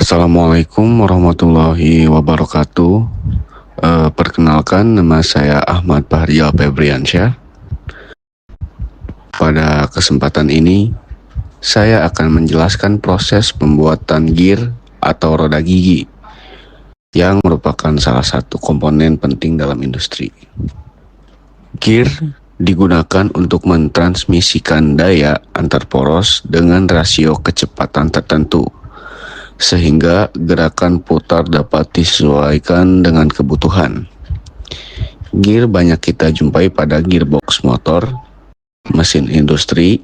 Assalamualaikum warahmatullahi wabarakatuh. Perkenalkan, nama saya Ahmad Fahrial Febriansyah. Pada kesempatan ini, saya akan menjelaskan proses pembuatan gear atau roda gigi yang merupakan salah satu komponen penting dalam industri. Gear digunakan untuk mentransmisikan daya antar poros dengan rasio kecepatan tertentu, sehingga gerakan putar dapat disesuaikan dengan kebutuhan. Gear banyak kita jumpai pada gearbox motor, mesin industri,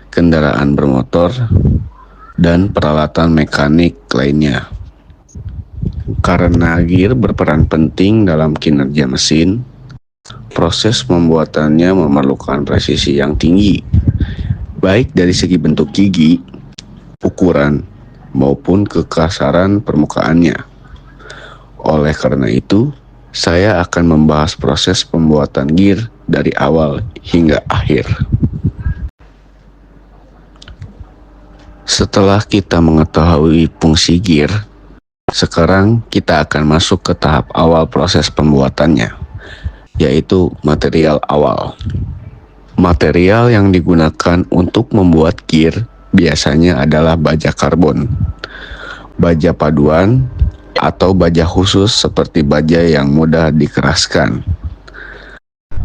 kendaraan bermotor, dan peralatan mekanik lainnya. Karena gear berperan penting dalam kinerja mesin, proses pembuatannya memerlukan presisi yang tinggi, baik dari segi bentuk gigi, ukuran, maupun kekasaran permukaannya. Oleh karena itu, saya akan membahas proses pembuatan gear dari awal hingga akhir. Setelah kita mengetahui fungsi gear, sekarang kita akan masuk ke tahap awal proses pembuatannya, yaitu material awal. Material yang digunakan untuk membuat gear biasanya adalah baja karbon, baja paduan, atau baja khusus seperti baja yang mudah dikeraskan.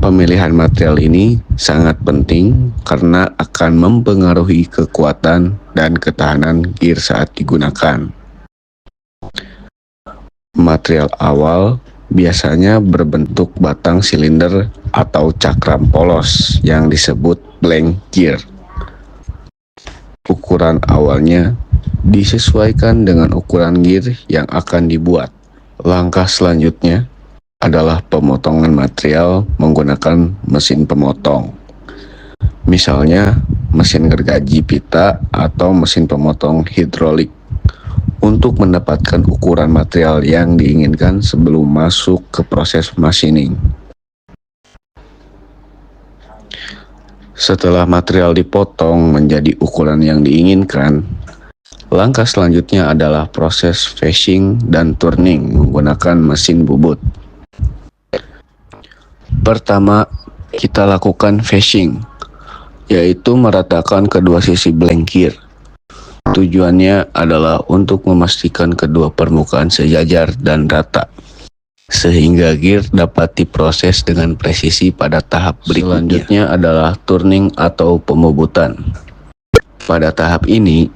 Pemilihan material ini sangat penting karena akan mempengaruhi kekuatan dan ketahanan gear saat digunakan. Material awal biasanya berbentuk batang silinder atau cakram polos yang disebut blank gear. Ukuran awalnya disesuaikan dengan ukuran gear yang akan dibuat. Langkah selanjutnya adalah pemotongan material menggunakan mesin pemotong. Misalnya mesin gergaji pita atau mesin pemotong hidrolik, untuk mendapatkan ukuran material yang diinginkan sebelum masuk ke proses machining. Setelah material dipotong menjadi ukuran yang diinginkan, langkah selanjutnya adalah proses fashing dan turning menggunakan mesin bubut. Pertama, kita lakukan fashing, yaitu meratakan kedua sisi blank gear. Tujuannya adalah untuk memastikan kedua permukaan sejajar dan rata, sehingga gear dapat diproses dengan presisi pada tahap berikutnya. Selanjutnya adalah turning atau pembubutan. Pada tahap ini,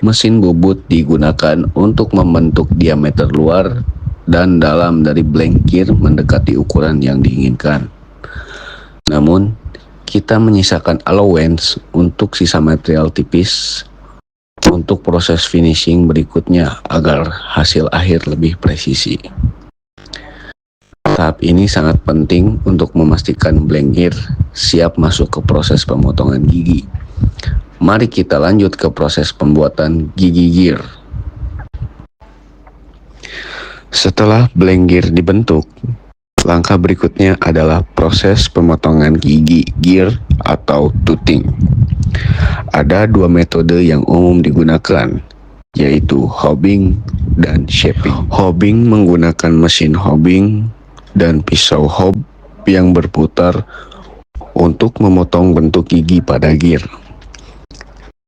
mesin bubut digunakan untuk membentuk diameter luar dan dalam dari blank gear mendekati ukuran yang diinginkan. Namun, kita menyisakan allowance untuk sisa material tipis untuk proses finishing berikutnya agar hasil akhir lebih presisi. Tahap ini sangat penting untuk memastikan blank gear siap masuk ke proses pemotongan gigi. Mari kita lanjut ke proses pembuatan gigi gear. Setelah blank gear dibentuk, langkah berikutnya adalah proses pemotongan gigi gear atau toothing. Ada dua metode yang umum digunakan, yaitu hobbing dan shaping. Hobbing menggunakan mesin hobbing dan pisau hob yang berputar untuk memotong bentuk gigi pada gear.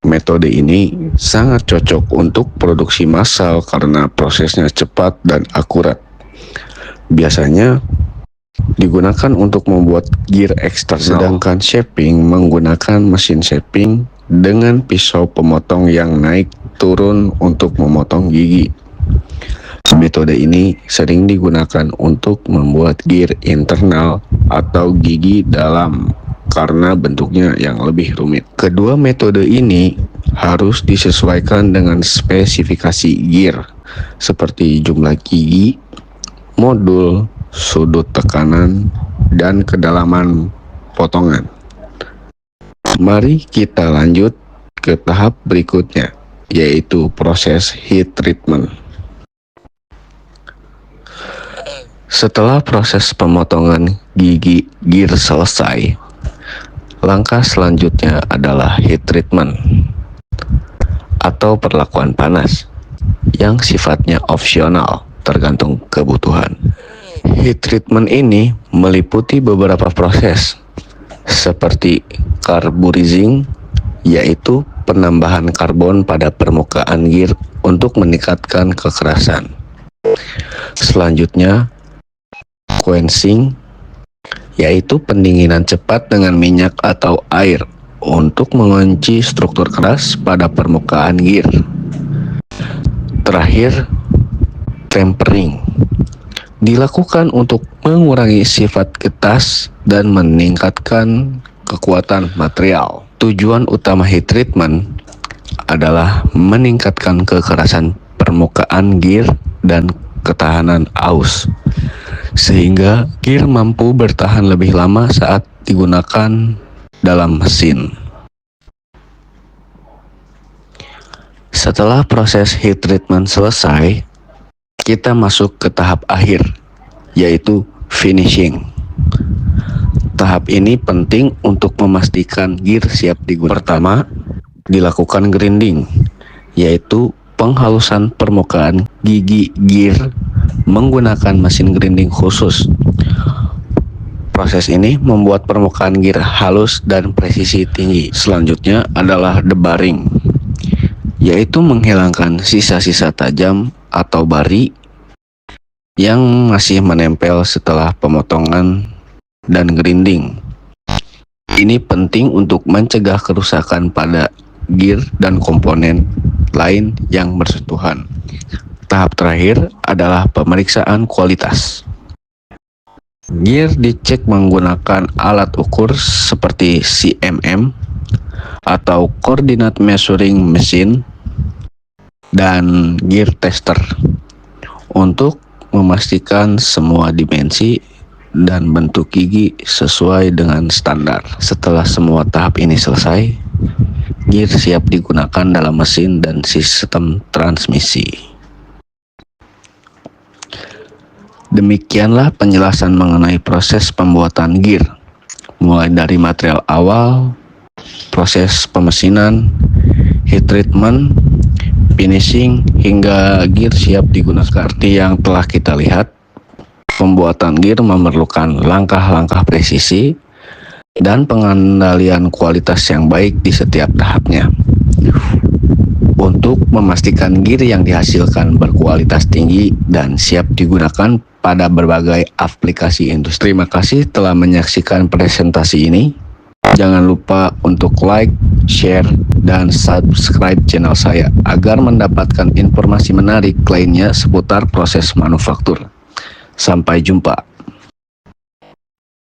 Metode ini sangat cocok untuk produksi massal karena prosesnya cepat dan akurat. Biasanya digunakan untuk membuat gear eksternal, sedangkan shaping menggunakan mesin shaping dengan pisau pemotong yang naik turun untuk memotong gigi. Metode ini sering digunakan untuk membuat gear internal atau gigi dalam karena bentuknya yang lebih rumit. Kedua metode ini harus disesuaikan dengan spesifikasi gear seperti jumlah gigi, modul, sudut tekanan, dan kedalaman potongan. Mari kita lanjut ke tahap berikutnya, yaitu proses heat treatment. Setelah proses pemotongan gigi gear selesai, langkah selanjutnya adalah heat treatment atau perlakuan panas. yang sifatnya opsional tergantung kebutuhan. Heat treatment ini meliputi beberapa proses seperti carburizing, yaitu penambahan karbon pada permukaan gear untuk meningkatkan kekerasan. Selanjutnya, quenching, yaitu pendinginan cepat dengan minyak atau air untuk mengunci struktur keras pada permukaan gear. Terakhir, tempering dilakukan untuk mengurangi sifat getas dan meningkatkan kekuatan material. Tujuan utama heat treatment adalah meningkatkan kekerasan permukaan gear dan ketahanan aus, sehingga gear mampu bertahan lebih lama saat digunakan dalam mesin. Setelah proses heat treatment selesai, kita masuk ke tahap akhir, yaitu finishing. Tahap ini penting untuk memastikan gear siap digunakan. Pertama, dilakukan grinding, yaitu penghalusan permukaan gigi gear menggunakan mesin grinding khusus. Proses ini membuat permukaan gear halus dan presisi tinggi. Selanjutnya adalah deburring, yaitu menghilangkan sisa-sisa tajam atau bari yang masih menempel setelah pemotongan dan grinding. Ini penting untuk mencegah kerusakan pada gear dan komponen lain yang bersentuhan. Tahap terakhir adalah pemeriksaan kualitas. Gear dicek menggunakan alat ukur seperti CMM atau Coordinate Measuring Machine dan gear tester untuk memastikan semua dimensi dan bentuk gigi sesuai dengan standar. Setelah semua tahap ini selesai, gear siap digunakan dalam mesin dan sistem transmisi. Demikianlah penjelasan mengenai proses pembuatan gear, mulai dari material awal, proses pemesinan, heat treatment, finishing, hingga gear siap digunakan. Seperti yang telah kita lihat, pembuatan gear memerlukan langkah-langkah presisi dan pengendalian kualitas yang baik di setiap tahapnya untuk memastikan gear yang dihasilkan berkualitas tinggi dan siap digunakan pada berbagai aplikasi industri. Terima kasih telah menyaksikan presentasi ini. Jangan lupa untuk like, share, dan subscribe channel saya agar mendapatkan informasi menarik lainnya seputar proses manufaktur. Sampai jumpa.